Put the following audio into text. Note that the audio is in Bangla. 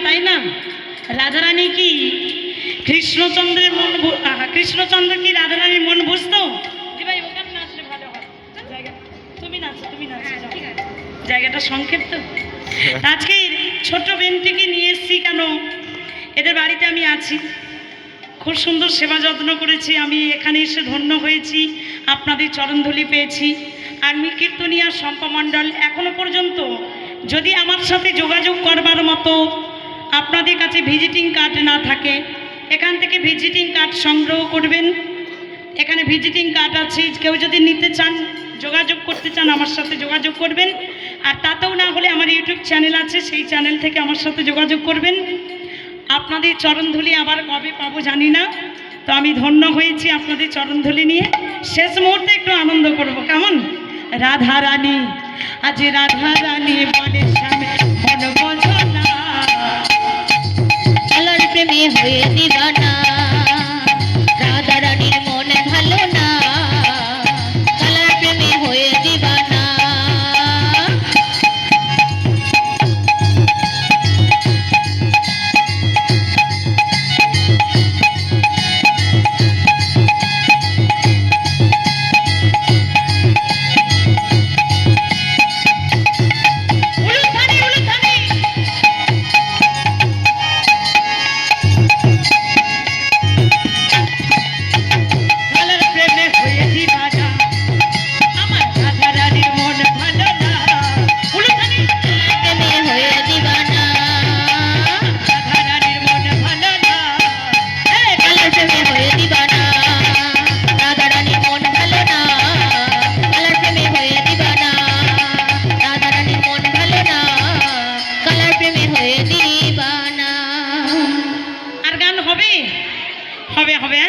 তাই না? রাধারানী কি কৃষ্ণচন্দ্রের মন, কৃষ্ণচন্দ্র কি রাধারানীর মন বুঝতো? ভাই ওখানে নাচলে ভালো হয়, তুমি নাচো, তুমি নাচো, জায়গাটা সংক্ষিপ্ত। আজকে ছোট বেনটিকে নিয়ে এসছি কেন, এদের বাড়িতে আমি আছি, খুব সুন্দর সেবা যত্ন করেছি, আমি এখানে এসে ধন্য হয়েছি, আপনাদের চরণধুলি পেয়েছি। আমি কীর্তনিয়া শম্পা মণ্ডল। এখনো পর্যন্ত যদি আমার সাথে যোগাযোগ করবার মতো আপনাদের কাছে ভিজিটিং কার্ড না থাকে, এখান থেকে ভিজিটিং কার্ড সংগ্রহ করবেন। এখানে ভিজিটিং কার্ড আছে, কেউ যদি নিতে চান, যোগাযোগ করতে চান, আমার সাথে যোগাযোগ করবেন। আর তাতেও না হলে আমার ইউটিউব চ্যানেল আছে, সেই চ্যানেল থেকে আমার সাথে যোগাযোগ করবেন। আপনাদের চরণধুলি আবার কবে পাবো জানি না, তো আমি ধন্য হয়েছি আপনাদের চরণধুলি নিয়ে। শেষ মুহূর্তে একটু আনন্দ করব, কেমন? রাধারানী আজ রাধারানী বলে স্বামী মন বোঝো না, কালার প্রেমে হয়ে দিবানা, রাধারানীর মন ভালো না, কালার প্রেমে হয়ে দিবানা। হবে হবে হবে,